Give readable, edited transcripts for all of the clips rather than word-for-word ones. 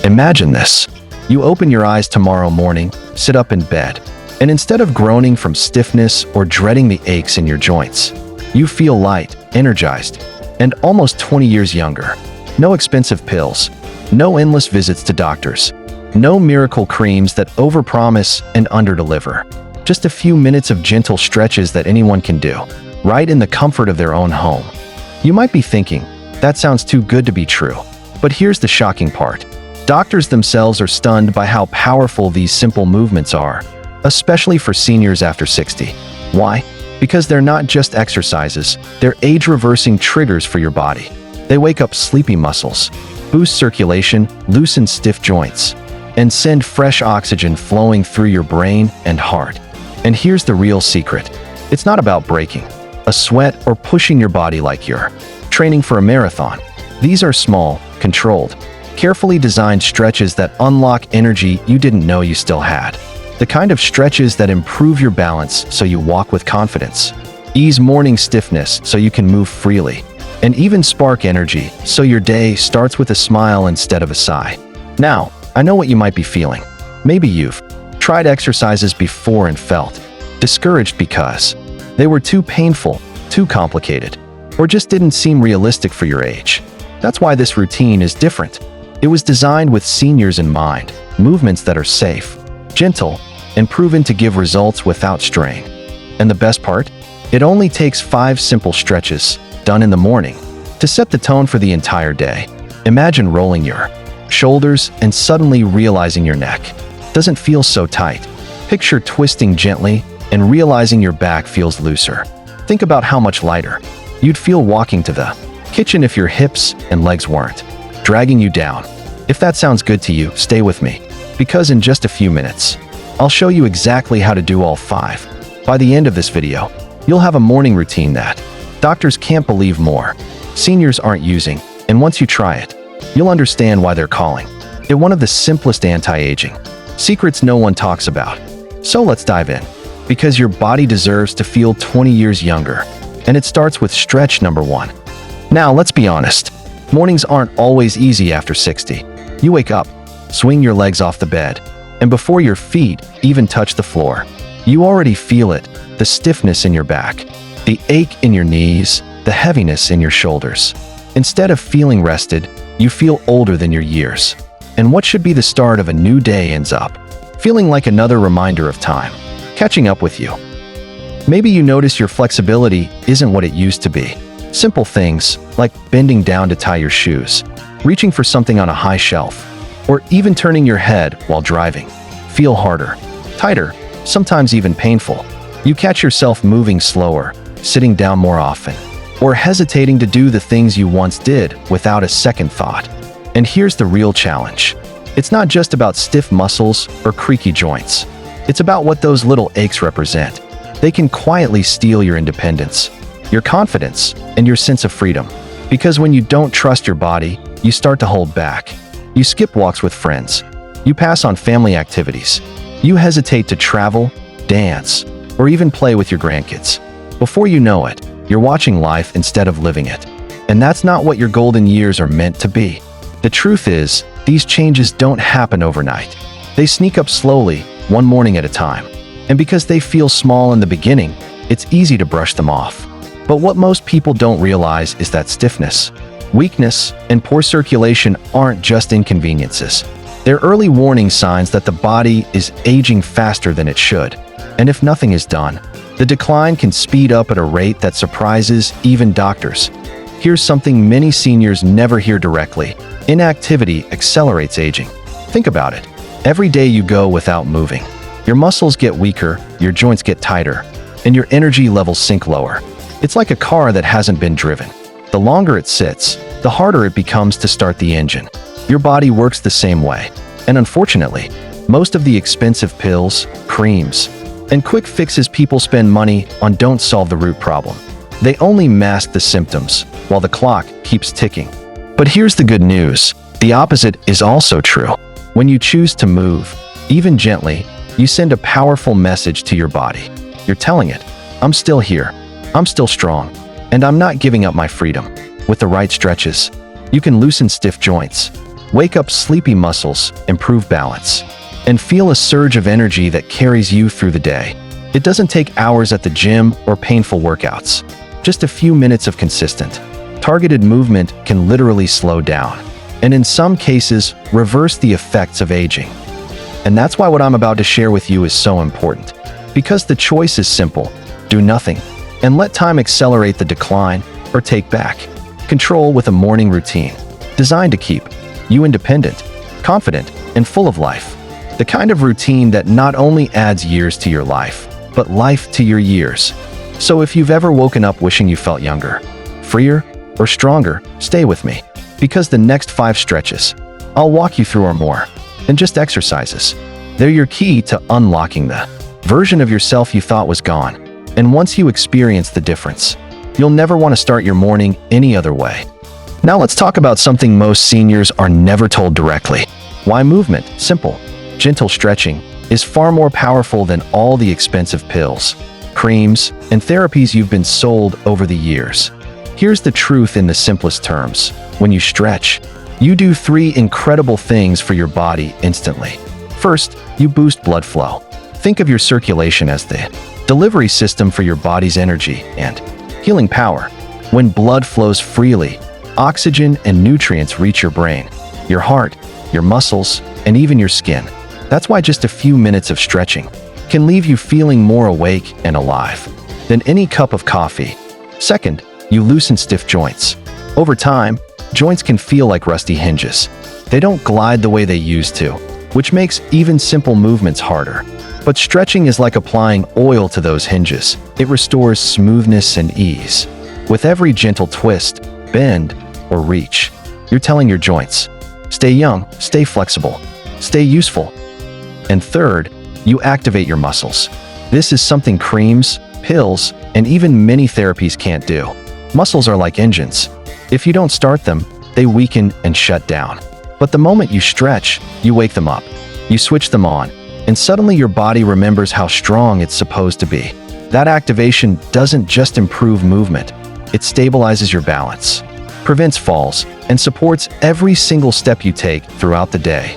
Imagine this. You open your eyes tomorrow morning, sit up in bed, and instead of groaning from stiffness or dreading the aches in your joints, you feel light, energized, and almost 20 years younger. No expensive pills, no endless visits to doctors, no miracle creams that overpromise and underdeliver. Just a few minutes of gentle stretches that anyone can do, right in the comfort of their own home. You might be thinking, that sounds too good to be true. But here's the shocking part. Doctors themselves are stunned by how powerful these simple movements are, especially for seniors after 60. Why? Because they're not just exercises, they're age-reversing triggers for your body. They wake up sleepy muscles, boost circulation, loosen stiff joints, and send fresh oxygen flowing through your brain and heart. And here's the real secret. It's not about breaking a sweat or pushing your body like you're training for a marathon. These are small, controlled, carefully designed stretches that unlock energy you didn't know you still had. The kind of stretches that improve your balance so you walk with confidence, ease morning stiffness so you can move freely, and even spark energy so your day starts with a smile instead of a sigh. Now, I know what you might be feeling. Maybe you've tried exercises before and felt discouraged because they were too painful, too complicated, or just didn't seem realistic for your age. That's why this routine is different. It was designed with seniors in mind, movements that are safe, gentle, and proven to give results without strain. And the best part? It only takes 5 simple stretches, done in the morning, to set the tone for the entire day. Imagine rolling your shoulders and suddenly realizing your neck doesn't feel so tight. Picture twisting gently and realizing your back feels looser. Think about how much lighter you'd feel walking to the kitchen if your hips and legs weren't dragging you down. If that sounds good to you, stay with me, because in just a few minutes, I'll show you exactly how to do all 5. By the end of this video, you'll have a morning routine that doctors can't believe more seniors aren't using, and once you try it, you'll understand why they're calling it one of the simplest anti-aging secrets no one talks about. So let's dive in, because your body deserves to feel 20 years younger, and it starts with stretch number 1. Now, let's be honest. Mornings aren't always easy after 60. You wake up, swing your legs off the bed, and before your feet even touch the floor, you already feel it, the stiffness in your back, the ache in your knees, the heaviness in your shoulders. Instead of feeling rested, you feel older than your years. And what should be the start of a new day ends up feeling like another reminder of time catching up with you. Maybe you notice your flexibility isn't what it used to be. Simple things like bending down to tie your shoes, reaching for something on a high shelf, or even turning your head while driving feel harder, tighter, sometimes even painful. You catch yourself moving slower, sitting down more often, or hesitating to do the things you once did without a second thought. And here's the real challenge. It's not just about stiff muscles or creaky joints. It's about what those little aches represent. They can quietly steal your independence, your confidence, and your sense of freedom. Because when you don't trust your body, you start to hold back. You skip walks with friends. You pass on family activities. You hesitate to travel, dance, or even play with your grandkids. Before you know it, you're watching life instead of living it. And that's not what your golden years are meant to be. The truth is, these changes don't happen overnight. They sneak up slowly, one morning at a time. And because they feel small in the beginning, it's easy to brush them off. But what most people don't realize is that stiffness, weakness, and poor circulation aren't just inconveniences. They're early warning signs that the body is aging faster than it should. And if nothing is done, the decline can speed up at a rate that surprises even doctors. Here's something many seniors never hear directly. Inactivity accelerates aging. Think about it. Every day you go without moving, your muscles get weaker, your joints get tighter, and your energy levels sink lower. It's like a car that hasn't been driven. The longer it sits, the harder it becomes to start the engine. Your body works the same way. And unfortunately, most of the expensive pills, creams, and quick fixes people spend money on don't solve the root problem. They only mask the symptoms, while the clock keeps ticking. But here's the good news. The opposite is also true. When you choose to move, even gently, you send a powerful message to your body. You're telling it, I'm still here, I'm still strong, and I'm not giving up my freedom. With the right stretches, you can loosen stiff joints, Wake up sleepy muscles, improve balance, and feel a surge of energy that carries you through the day. It doesn't take hours at the gym or painful workouts. Just a few minutes of consistent, targeted movement can literally slow down, and in some cases, reverse the effects of aging. And that's why what I'm about to share with you is so important. Because the choice is simple: do nothing, and let time accelerate the decline, or take back control with a morning routine designed to keep you independent, confident, and full of life. The kind of routine that not only adds years to your life, but life to your years. So if you've ever woken up wishing you felt younger, freer, or stronger, stay with me. Because the next 5 stretches I'll walk you through are more than just exercises. They're your key to unlocking the version of yourself you thought was gone. And once you experience the difference, you'll never want to start your morning any other way. Now let's talk about something most seniors are never told directly. Why movement, simple, gentle stretching, is far more powerful than all the expensive pills, creams, and therapies you've been sold over the years. Here's the truth in the simplest terms. When you stretch, you do 3 incredible things for your body instantly. First, you boost blood flow. Think of your circulation as the delivery system for your body's energy and healing power. When blood flows freely, oxygen and nutrients reach your brain, your heart, your muscles, and even your skin. That's why just a few minutes of stretching can leave you feeling more awake and alive than any cup of coffee. Second, you loosen stiff joints. Over time, joints can feel like rusty hinges. They don't glide the way they used to, which makes even simple movements harder. But stretching is like applying oil to those hinges. It restores smoothness and ease. With every gentle twist, bend, or reach, you're telling your joints, stay young, stay flexible, stay useful. And third, you activate your muscles. This is something creams, pills, and even many therapies can't do. Muscles are like engines. If you don't start them, they weaken and shut down. But the moment you stretch, you wake them up. You switch them on, and suddenly your body remembers how strong it's supposed to be. That activation doesn't just improve movement, it stabilizes your balance, prevents falls, and supports every single step you take throughout the day.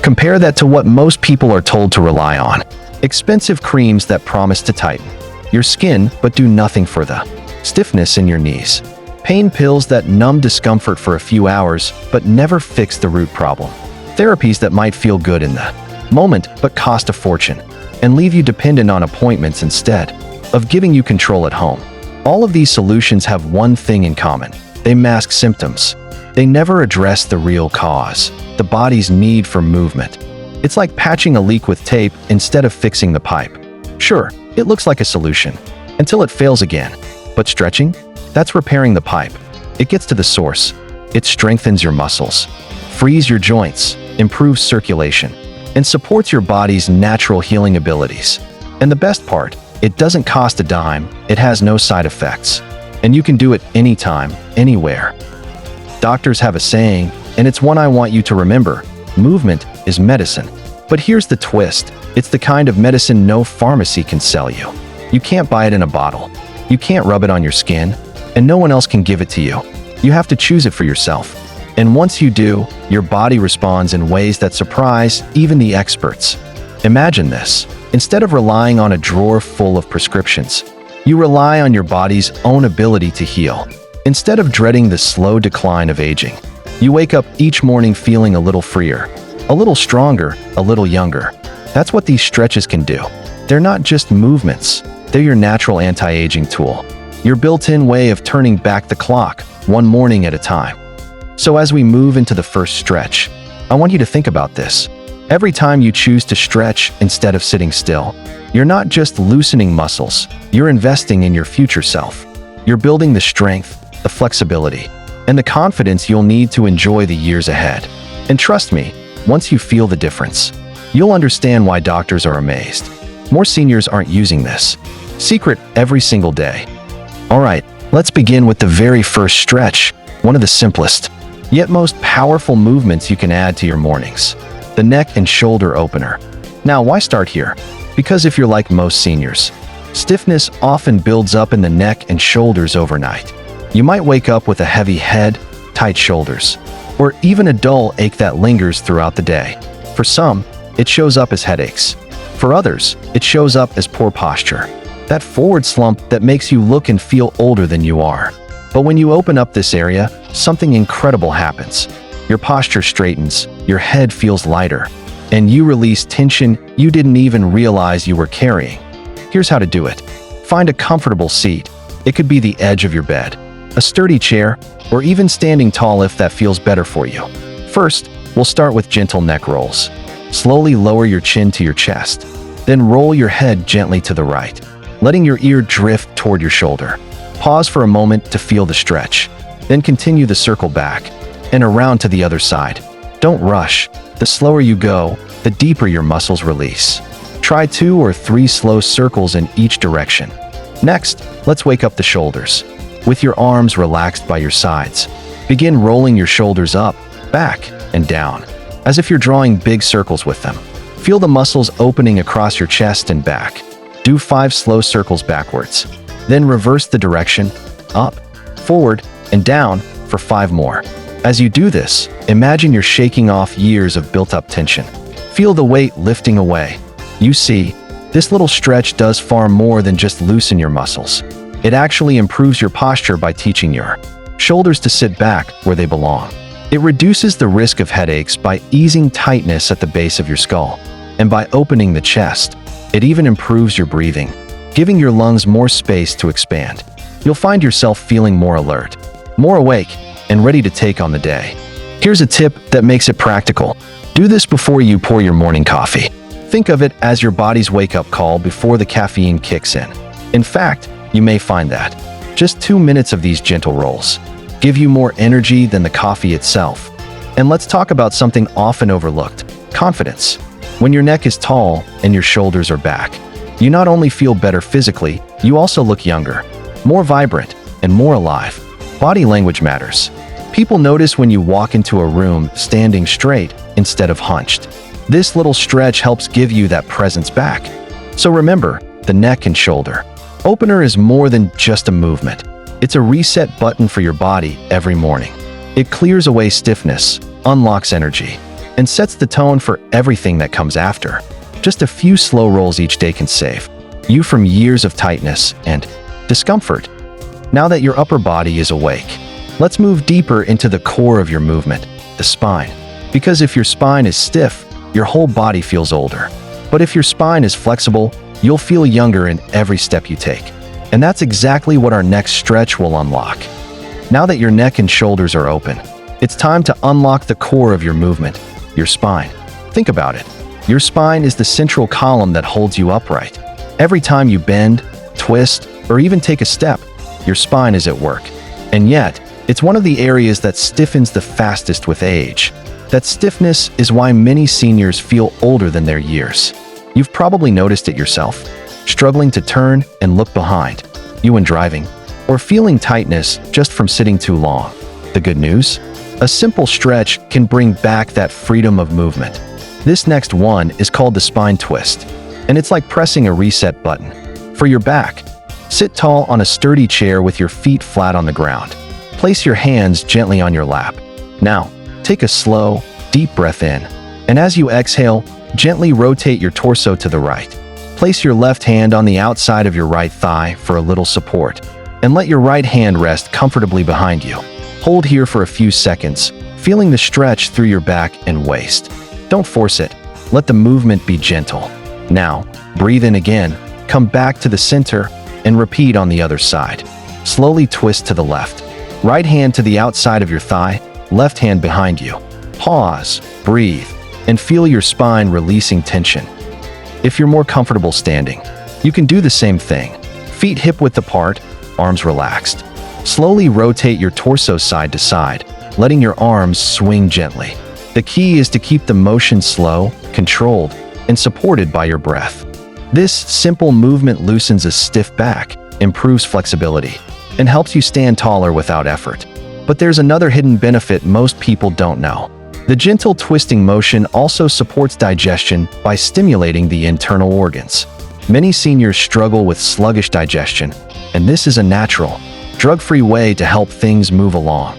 Compare that to what most people are told to rely on. Expensive creams that promise to tighten your skin but do nothing for the stiffness in your knees. Pain pills that numb discomfort for a few hours but never fix the root problem. Therapies that might feel good in the moment but cost a fortune and leave you dependent on appointments instead of giving you control at home. All of these solutions have one thing in common: they mask symptoms. They never address the real cause, the body's need for movement. It's like patching a leak with tape instead of fixing the pipe. Sure, it looks like a solution until it fails again. But stretching? That's repairing the pipe. It gets to the source. It strengthens your muscles, frees your joints, improves circulation, and supports your body's natural healing abilities. And the best part, it doesn't cost a dime, it has no side effects, and you can do it anytime, anywhere. Doctors have a saying, and it's one I want you to remember: movement is medicine. But here's the twist: it's the kind of medicine no pharmacy can sell you. You can't buy it in a bottle. You can't rub it on your skin, and no one else can give it to you. You have to choose it for yourself. And once you do, your body responds in ways that surprise even the experts. Imagine this: instead of relying on a drawer full of prescriptions, you rely on your body's own ability to heal. Instead of dreading the slow decline of aging, you wake up each morning feeling a little freer, a little stronger, a little younger. That's what these stretches can do. They're not just movements, they're your natural anti-aging tool, your built-in way of turning back the clock, one morning at a time. So as we move into the first stretch, I want you to think about this. Every time you choose to stretch instead of sitting still, you're not just loosening muscles, you're investing in your future self. You're building the strength, the flexibility, and the confidence you'll need to enjoy the years ahead. And trust me, once you feel the difference, you'll understand why doctors are amazed. More seniors aren't using this secret every single day. All right, let's begin with the very first stretch, one of the simplest, yet most powerful movements you can add to your mornings: the neck and shoulder opener. Now, why start here? Because if you're like most seniors, stiffness often builds up in the neck and shoulders overnight. You might wake up with a heavy head, tight shoulders, or even a dull ache that lingers throughout the day. For some, it shows up as headaches. For others, it shows up as poor posture, that forward slump that makes you look and feel older than you are. But when you open up this area, something incredible happens. Your posture straightens, your head feels lighter, and you release tension you didn't even realize you were carrying. Here's how to do it. Find a comfortable seat. It could be the edge of your bed, a sturdy chair, or even standing tall if that feels better for you. First, we'll start with gentle neck rolls. Slowly lower your chin to your chest. Then roll your head gently to the right, letting your ear drift toward your shoulder. Pause for a moment to feel the stretch. Then continue the circle back and around to the other side. Don't rush. The slower you go, the deeper your muscles release. Try 2 or 3 slow circles in each direction. Next, let's wake up the shoulders. With your arms relaxed by your sides, begin rolling your shoulders up, back, and down, as if you're drawing big circles with them. Feel the muscles opening across your chest and back. Do 5 slow circles backwards. Then reverse the direction, up, forward, and down for 5 more. As you do this, imagine you're shaking off years of built-up tension. Feel the weight lifting away. You see, this little stretch does far more than just loosen your muscles. It actually improves your posture by teaching your shoulders to sit back where they belong. It reduces the risk of headaches by easing tightness at the base of your skull. And by opening the chest, it even improves your breathing, giving your lungs more space to expand. You'll find yourself feeling more alert, more awake, and ready to take on the day. Here's a tip that makes it practical. Do this before you pour your morning coffee. Think of it as your body's wake-up call before the caffeine kicks in. In fact, you may find that just 2 minutes of these gentle rolls give you more energy than the coffee itself. And let's talk about something often overlooked: confidence. When your neck is tall and your shoulders are back, you not only feel better physically, you also look younger, more vibrant, and more alive. Body language matters. People notice when you walk into a room standing straight instead of hunched. This little stretch helps give you that presence back. So remember, the neck and shoulder opener is more than just a movement. It's a reset button for your body every morning. It clears away stiffness, unlocks energy, and sets the tone for everything that comes after. Just a few slow rolls each day can save you from years of tightness and discomfort. Now that your upper body is awake, let's move deeper into the core of your movement, the spine. Because if your spine is stiff, your whole body feels older. But if your spine is flexible, you'll feel younger in every step you take. And that's exactly what our next stretch will unlock. Now that your neck and shoulders are open, it's time to unlock the core of your movement, your spine. Think about it. Your spine is the central column that holds you upright. Every time you bend, twist, or even take a step, your spine is at work. And yet, it's one of the areas that stiffens the fastest with age. That stiffness is why many seniors feel older than their years. You've probably noticed it yourself, struggling to turn and look behind you when driving, or feeling tightness just from sitting too long. The good news? A simple stretch can bring back that freedom of movement. This next one is called the spine twist, and it's like pressing a reset button. For your back, sit tall on a sturdy chair with your feet flat on the ground. Place your hands gently on your lap. Now, take a slow, deep breath in, and as you exhale, gently rotate your torso to the right. Place your left hand on the outside of your right thigh for a little support, and let your right hand rest comfortably behind you. Hold here for a few seconds, feeling the stretch through your back and waist. Don't force it. Let the movement be gentle. Now, breathe in again, come back to the center, and repeat on the other side. Slowly twist to the left. Right hand to the outside of your thigh, left hand behind you. Pause, breathe, and feel your spine releasing tension. If you're more comfortable standing, you can do the same thing. Feet hip-width apart, arms relaxed. Slowly rotate your torso side to side, letting your arms swing gently. The key is to keep the motion slow, controlled, and supported by your breath. This simple movement loosens a stiff back, improves flexibility, and helps you stand taller without effort. But there's another hidden benefit most people don't know. The gentle twisting motion also supports digestion by stimulating the internal organs. Many seniors struggle with sluggish digestion, and this is a natural, drug-free way to help things move along.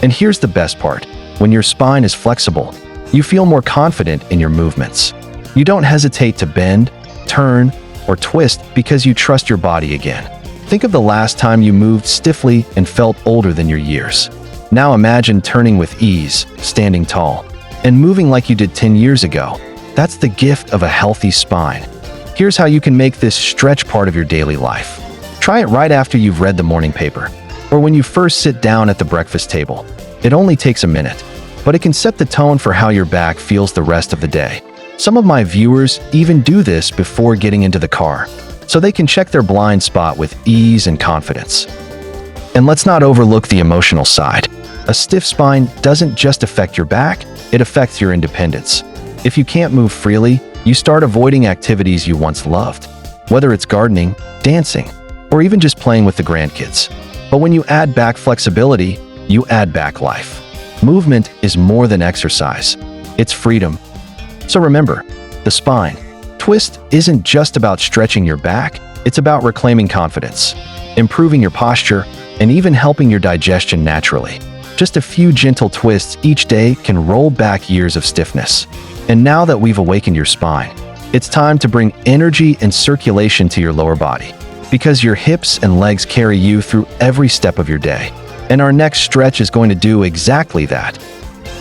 And here's the best part. When your spine is flexible, you feel more confident in your movements. You don't hesitate to bend, turn, or twist because you trust your body again. Think of the last time you moved stiffly and felt older than your years. Now imagine turning with ease, standing tall, and moving like you did 10 years ago. That's the gift of a healthy spine. Here's how you can make this stretch part of your daily life. Try it right after you've read the morning paper, or when you first sit down at the breakfast table. It only takes a minute, but it can set the tone for how your back feels the rest of the day. Some of my viewers even do this before getting into the car, so they can check their blind spot with ease and confidence. And let's not overlook the emotional side. A stiff spine doesn't just affect your back, it affects your independence. If you can't move freely, you start avoiding activities you once loved, whether it's gardening, dancing, or even just playing with the grandkids. But when you add back flexibility, you add back life. Movement is more than exercise. It's freedom. So remember, the spine twist isn't just about stretching your back, it's about reclaiming confidence, improving your posture, and even helping your digestion naturally. Just a few gentle twists each day can roll back years of stiffness. And now that we've awakened your spine, it's time to bring energy and circulation to your lower body, because your hips and legs carry you through every step of your day. And our next stretch is going to do exactly that.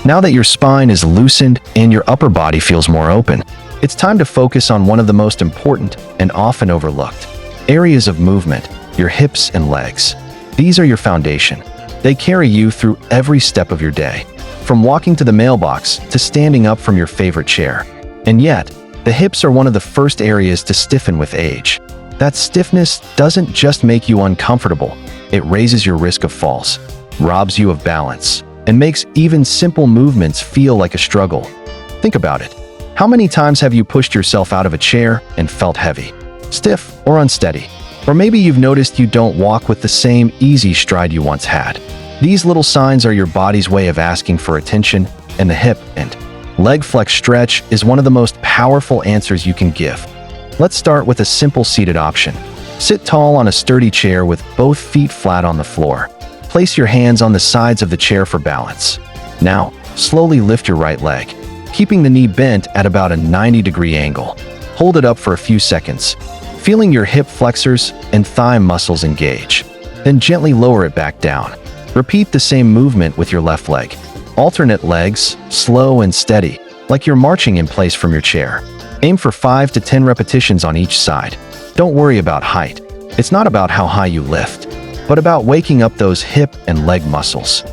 Now that your spine is loosened and your upper body feels more open, it's time to focus on one of the most important and often overlooked areas of movement, your hips and legs. These are your foundation. They carry you through every step of your day, from walking to the mailbox to standing up from your favorite chair. And yet, the hips are one of the first areas to stiffen with age. That stiffness doesn't just make you uncomfortable, it raises your risk of falls, robs you of balance, and makes even simple movements feel like a struggle. Think about it. How many times have you pushed yourself out of a chair and felt heavy, stiff, or unsteady? Or maybe you've noticed you don't walk with the same easy stride you once had. These little signs are your body's way of asking for attention, and the hip and leg flex stretch is one of the most powerful answers you can give. Let's start with a simple seated option. Sit tall on a sturdy chair with both feet flat on the floor. Place your hands on the sides of the chair for balance. Now, slowly lift your right leg, keeping the knee bent at about a 90-degree angle. Hold it up for a few seconds, feeling your hip flexors and thigh muscles engage. Then gently lower it back down. Repeat the same movement with your left leg. Alternate legs, slow and steady, like you're marching in place from your chair. Aim for 5 to 10 repetitions on each side. Don't worry about height. It's not about how high you lift, but about waking up those hip and leg muscles.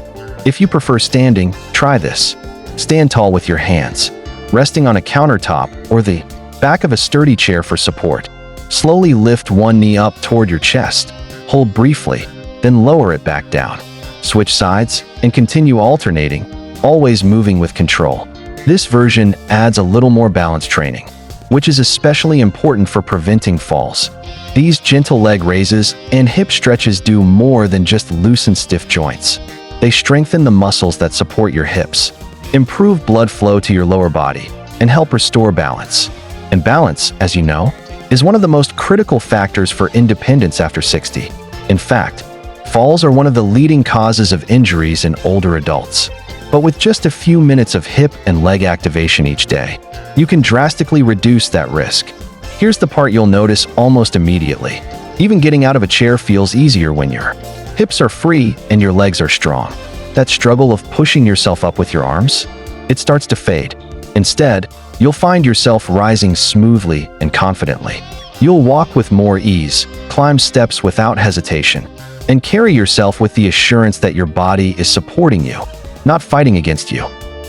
If you prefer standing, try this. Stand tall with your hands, resting on a countertop or the back of a sturdy chair for support. Slowly lift one knee up toward your chest. Hold briefly, then lower it back down. Switch sides and continue alternating, always moving with control. This version adds a little more balance training, which is especially important for preventing falls. These gentle leg raises and hip stretches do more than just loosen stiff joints. They strengthen the muscles that support your hips, improve blood flow to your lower body, and help restore balance. And balance, as you know, is one of the most critical factors for independence after 60. In fact, falls are one of the leading causes of injuries in older adults. But with just a few minutes of hip and leg activation each day, you can drastically reduce that risk. Here's the part you'll notice almost immediately. Even getting out of a chair feels easier when your hips are free and your legs are strong. That struggle of pushing yourself up with your arms, it starts to fade. Instead, you'll find yourself rising smoothly and confidently. You'll walk with more ease, climb steps without hesitation, and carry yourself with the assurance that your body is supporting you, not fighting against you.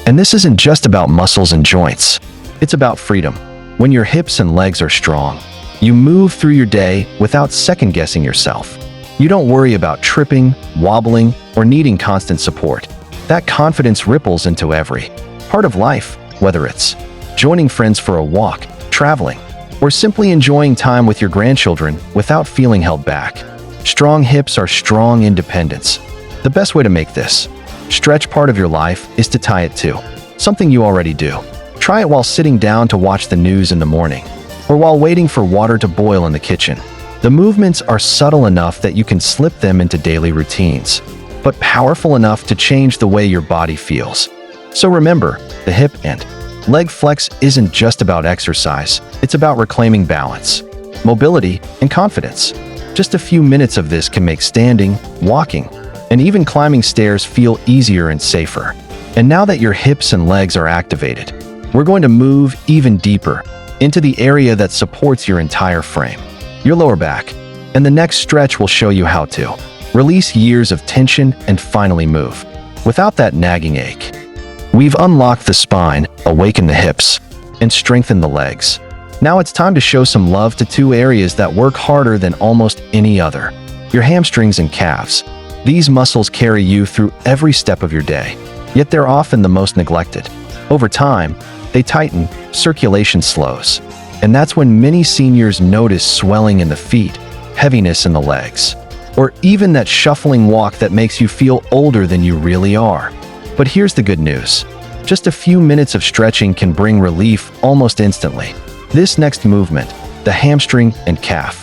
And this isn't just about muscles and joints. It's about freedom. When your hips and legs are strong, you move through your day without second-guessing yourself. You don't worry about tripping, wobbling, or needing constant support. That confidence ripples into every part of life, whether it's joining friends for a walk, traveling, or simply enjoying time with your grandchildren without feeling held back. Strong hips are strong independence. The best way to make this stretch part of your life is to tie it to something you already do. Try it while sitting down to watch the news in the morning, or while waiting for water to boil in the kitchen. The movements are subtle enough that you can slip them into daily routines. But but powerful enough to change the way your body feels. So remember, the hip and leg flex isn't just about exercise, it's about reclaiming balance, mobility, and confidence. Just a few minutes of this can make standing, walking, and even climbing stairs feel easier and safer. And now that your hips and legs are activated, we're going to move even deeper into the area that supports your entire frame, your lower back. And the next stretch will show you how to release years of tension and finally move without that nagging ache. We've unlocked the spine, awakened the hips, and strengthened the legs. Now it's time to show some love to two areas that work harder than almost any other: your hamstrings and calves. These muscles carry you through every step of your day, yet they're often the most neglected. Over time, they tighten, circulation slows, and that's when many seniors notice swelling in the feet, heaviness in the legs, or even that shuffling walk that makes you feel older than you really are. But here's the good news. Just a few minutes of stretching can bring relief almost instantly. This next movement, the hamstring and calf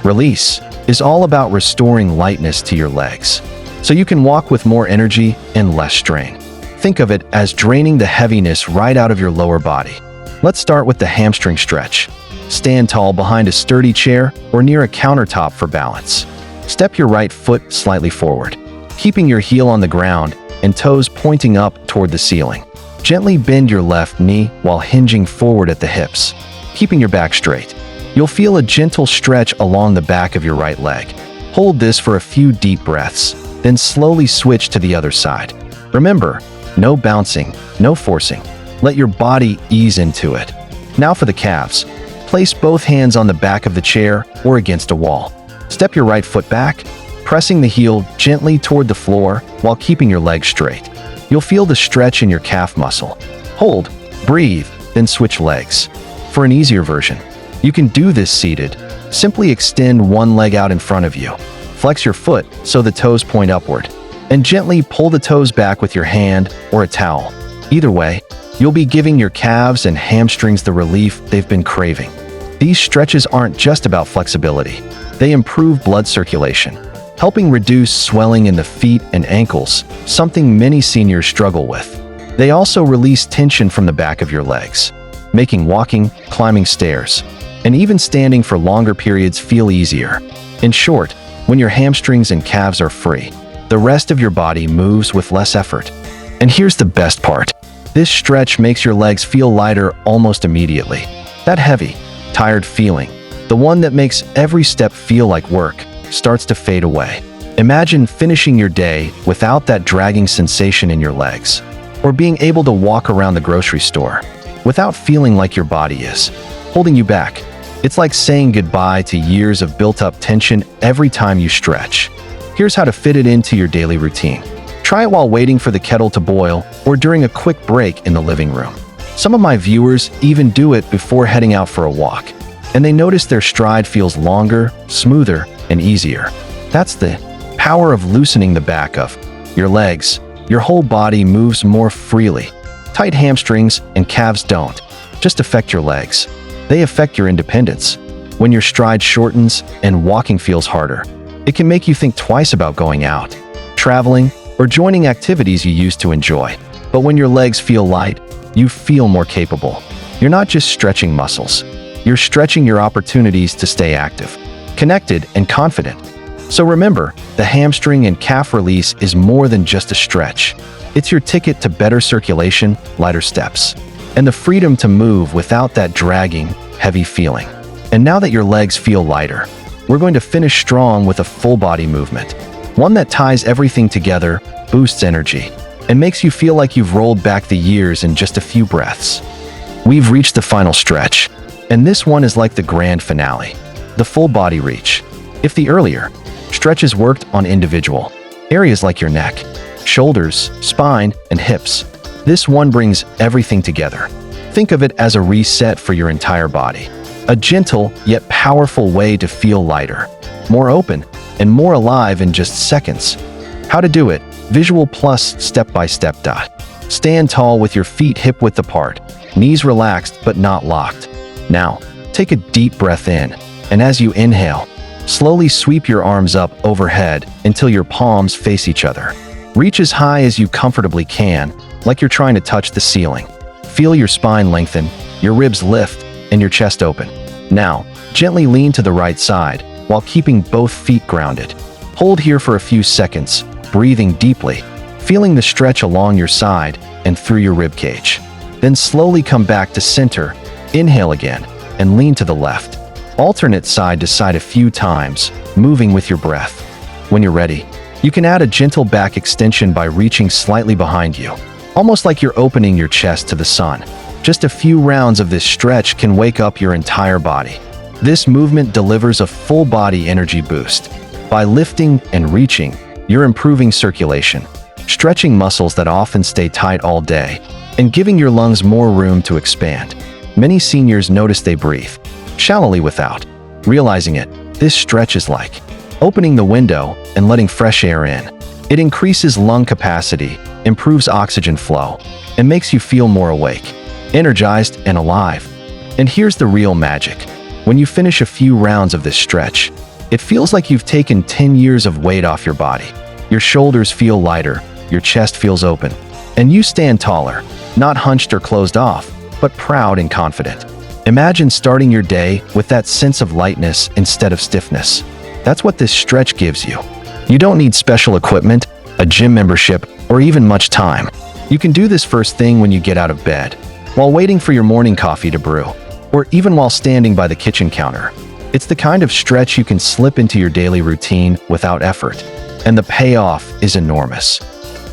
release, is all about restoring lightness to your legs, so you can walk with more energy and less strain. Think of it as draining the heaviness right out of your lower body. Let's start with the hamstring stretch. Stand tall behind a sturdy chair or near a countertop for balance. Step your right foot slightly forward, keeping your heel on the ground and toes pointing up toward the ceiling. Gently bend your left knee while hinging forward at the hips, keeping your back straight. You'll feel a gentle stretch along the back of your right leg. Hold this for a few deep breaths, then slowly switch to the other side. Remember, no bouncing, no forcing. Let your body ease into it. Now for the calves. Place both hands on the back of the chair or against a wall. Step your right foot back, pressing the heel gently toward the floor while keeping your legs straight. You'll feel the stretch in your calf muscle. Hold, breathe, then switch legs. For an easier version, you can do this seated. Simply extend one leg out in front of you. Flex your foot so the toes point upward, and gently pull the toes back with your hand or a towel. Either way, you'll be giving your calves and hamstrings the relief they've been craving. These stretches aren't just about flexibility. They improve blood circulation, helping reduce swelling in the feet and ankles, something many seniors struggle with. They also release tension from the back of your legs, making walking, climbing stairs, and even standing for longer periods feel easier. In short, when your hamstrings and calves are free, the rest of your body moves with less effort. And here's the best part. This stretch makes your legs feel lighter almost immediately. That heavy, tired feeling, the one that makes every step feel like work, starts to fade away. Imagine finishing your day without that dragging sensation in your legs, or being able to walk around the grocery store without feeling like your body is holding you back. It's like saying goodbye to years of built-up tension every time you stretch. Here's how to fit it into your daily routine. Try it while waiting for the kettle to boil or during a quick break in the living room. Some of my viewers even do it before heading out for a walk, and they notice their stride feels longer, smoother, and easier. That's the power of loosening the back of your legs. Your whole body moves more freely. Tight hamstrings and calves don't just affect your legs. They affect your independence. When your stride shortens and walking feels harder, it can make you think twice about going out, traveling, or joining activities you used to enjoy. But when your legs feel light, you feel more capable. You're not just stretching muscles. You're stretching your opportunities to stay active, connected, and confident. So remember, the hamstring and calf release is more than just a stretch. It's your ticket to better circulation, lighter steps, and the freedom to move without that dragging, heavy feeling. And now that your legs feel lighter, we're going to finish strong with a full body movement. One that ties everything together, boosts energy, and makes you feel like you've rolled back the years in just a few breaths. We've reached the final stretch, and this one is like the grand finale, the full body reach. If the earlier stretches worked on individual areas like your neck, shoulders, spine, and hips, this one brings everything together. Think of it as a reset for your entire body. A gentle yet powerful way to feel lighter, more open, and more alive in just seconds. How to do it? Visual plus step-by-step. Stand tall with your feet hip-width apart, knees relaxed but not locked. Now, take a deep breath in, and as you inhale, slowly sweep your arms up overhead until your palms face each other. Reach as high as you comfortably can, like you're trying to touch the ceiling. Feel your spine lengthen, your ribs lift, and your chest open. Now, gently lean to the right side while keeping both feet grounded. Hold here for a few seconds, breathing deeply, feeling the stretch along your side and through your rib cage. Then slowly come back to center, inhale again, and lean to the left. Alternate side to side a few times, moving with your breath. When you're ready, you can add a gentle back extension by reaching slightly behind you, almost like you're opening your chest to the sun. Just a few rounds of this stretch can wake up your entire body. This movement delivers a full body energy boost. By lifting and reaching, you're improving circulation, stretching muscles that often stay tight all day, and giving your lungs more room to expand. Many seniors notice they breathe shallowly without realizing it. This stretch is like opening the window and letting fresh air in. It increases lung capacity, improves oxygen flow, and makes you feel more awake, energized, and alive. And here's the real magic. When you finish a few rounds of this stretch, it feels like you've taken 10 years of weight off your body. Your shoulders feel lighter, your chest feels open, and you stand taller, not hunched or closed off, but proud and confident. Imagine starting your day with that sense of lightness instead of stiffness. That's what this stretch gives you. You don't need special equipment, a gym membership, or even much time. You can do this first thing when you get out of bed, while waiting for your morning coffee to brew, or even while standing by the kitchen counter. It's the kind of stretch you can slip into your daily routine without effort, and the payoff is enormous.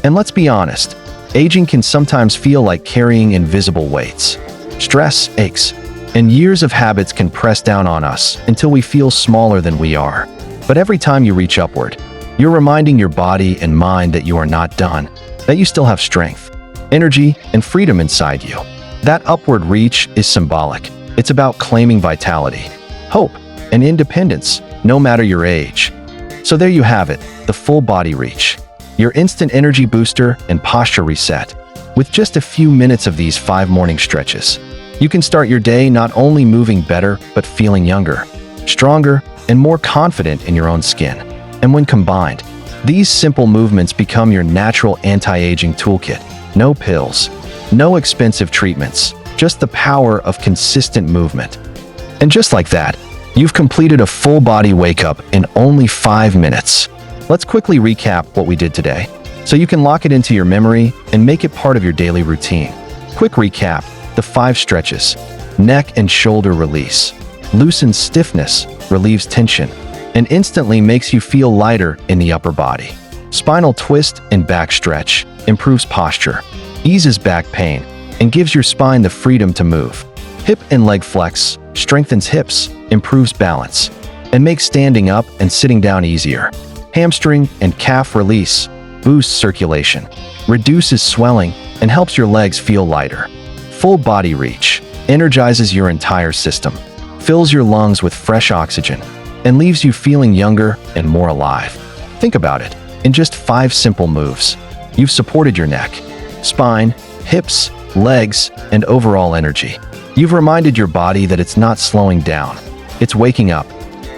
And let's be honest, aging can sometimes feel like carrying invisible weights. Stress, aches, and years of habits can press down on us until we feel smaller than we are. But every time you reach upward, you're reminding your body and mind that you are not done, that you still have strength, energy, and freedom inside you. That upward reach is symbolic. It's about claiming vitality, hope, and independence, no matter your age. So there you have it, the full body reach, your instant energy booster and posture reset. With just a few minutes of these 5 morning stretches, you can start your day not only moving better, but feeling younger, stronger, and more confident in your own skin. And when combined, these simple movements become your natural anti-aging toolkit. No pills, no expensive treatments, just the power of consistent movement. And just like that, you've completed a full body wake-up in only 5 minutes. Let's quickly recap what we did today, so you can lock it into your memory and make it part of your daily routine. Quick recap: the 5 stretches. Neck and shoulder release. Loosens stiffness, relieves tension, and instantly makes you feel lighter in the upper body. Spinal twist and back stretch. Improves posture, eases back pain, and gives your spine the freedom to move. Hip and leg flex. Strengthens hips, improves balance, and makes standing up and sitting down easier. Hamstring and calf release. Boosts circulation, reduces swelling, and helps your legs feel lighter. Full body reach energizes your entire system, fills your lungs with fresh oxygen, and leaves you feeling younger and more alive. Think about it. In just 5 simple moves, you've supported your neck, spine, hips, legs, and overall energy. You've reminded your body that it's not slowing down, it's waking up.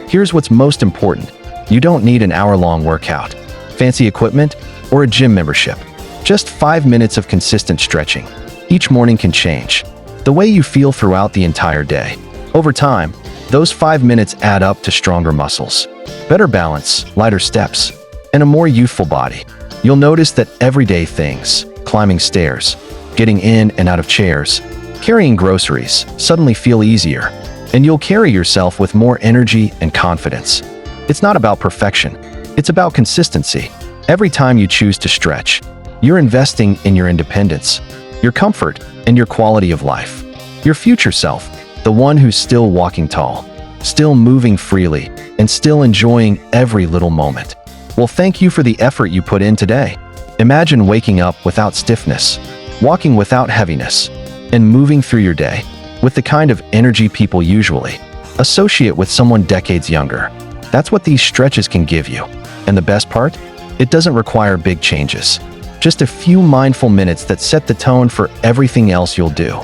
Here's what's most important. You don't need an hour-long workout, fancy equipment, or a gym membership. Just 5 minutes of consistent stretching each morning can change the way you feel throughout the entire day. Over time, those 5 minutes add up to stronger muscles, better balance, lighter steps, and a more youthful body. You'll notice that everyday things, climbing stairs, getting in and out of chairs, carrying groceries, suddenly feel easier, and you'll carry yourself with more energy and confidence. It's not about perfection, it's about consistency. Every time you choose to stretch, you're investing in your independence, your comfort, and your quality of life. Your future self, the one who's still walking tall, still moving freely, and still enjoying every little moment. Well, thank you for the effort you put in today. Imagine waking up without stiffness, walking without heaviness, and moving through your day with the kind of energy people usually associate with someone decades younger. That's what these stretches can give you. And the best part? It doesn't require big changes. Just a few mindful minutes that set the tone for everything else you'll do.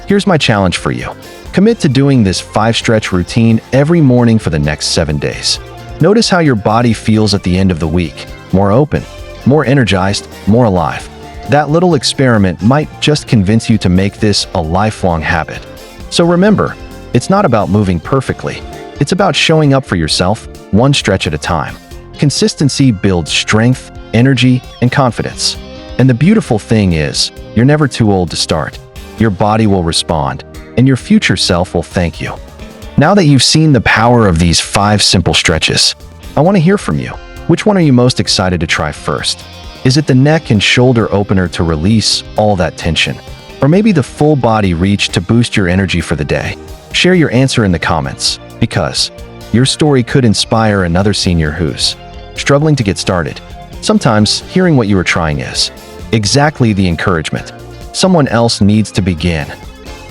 Here's my challenge for you. Commit to doing this 5-stretch routine every morning for the next 7 days. Notice how your body feels at the end of the week. More open, more energized, more alive. That little experiment might just convince you to make this a lifelong habit. So remember, it's not about moving perfectly. It's about showing up for yourself, one stretch at a time. Consistency builds strength, energy, and confidence. And the beautiful thing is, you're never too old to start. Your body will respond, and your future self will thank you. Now that you've seen the power of these 5 simple stretches, I want to hear from you. Which one are you most excited to try first? Is it the neck and shoulder opener to release all that tension? Or maybe the full body reach to boost your energy for the day? Share your answer in the comments, because your story could inspire another senior who's struggling to get started. Sometimes hearing what you are trying is exactly the encouragement someone else needs to begin.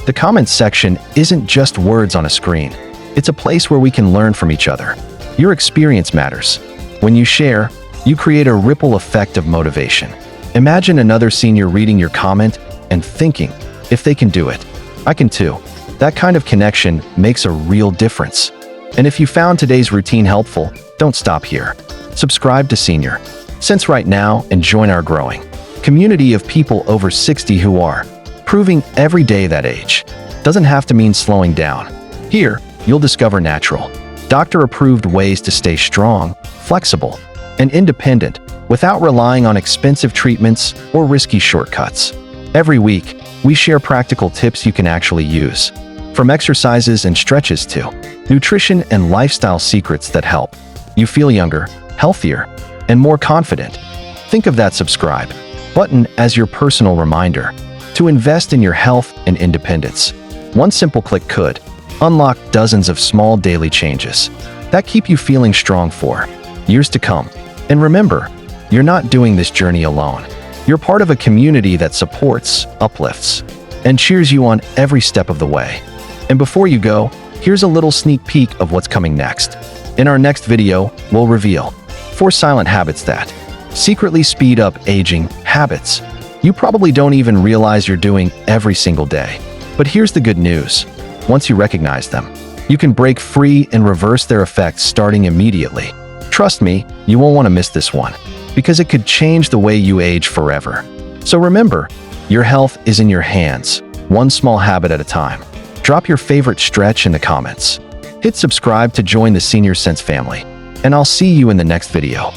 The comments section isn't just words on a screen. It's a place where we can learn from each other. Your experience matters. When you share, you create a ripple effect of motivation. Imagine another senior reading your comment and thinking, if they can do it, I can too. That kind of connection makes a real difference. And if you found today's routine helpful, don't stop here. Subscribe to Senior Sense right now and join our growing community of people over 60 who are proving every day that age doesn't have to mean slowing down. Here, you'll discover natural, doctor-approved ways to stay strong, flexible, and independent without relying on expensive treatments or risky shortcuts. Every week, we share practical tips you can actually use, from exercises and stretches to nutrition and lifestyle secrets that help you feel younger, healthier, and more confident. Think of that subscribe button as your personal reminder to invest in your health and independence. One simple click could unlock dozens of small daily changes that keep you feeling strong for years to come. And remember, you're not doing this journey alone. You're part of a community that supports, uplifts, and cheers you on every step of the way. And before you go, here's a little sneak peek of what's coming next. In our next video, we'll reveal 4 silent habits that secretly speed up aging, habits you probably don't even realize you're doing every single day. But here's the good news. Once you recognize them, you can break free and reverse their effects starting immediately. Trust me, you won't want to miss this one, because it could change the way you age forever. So remember, your health is in your hands, one small habit at a time. Drop your favorite stretch in the comments. Hit subscribe to join the Senior Sense family, and I'll see you in the next video.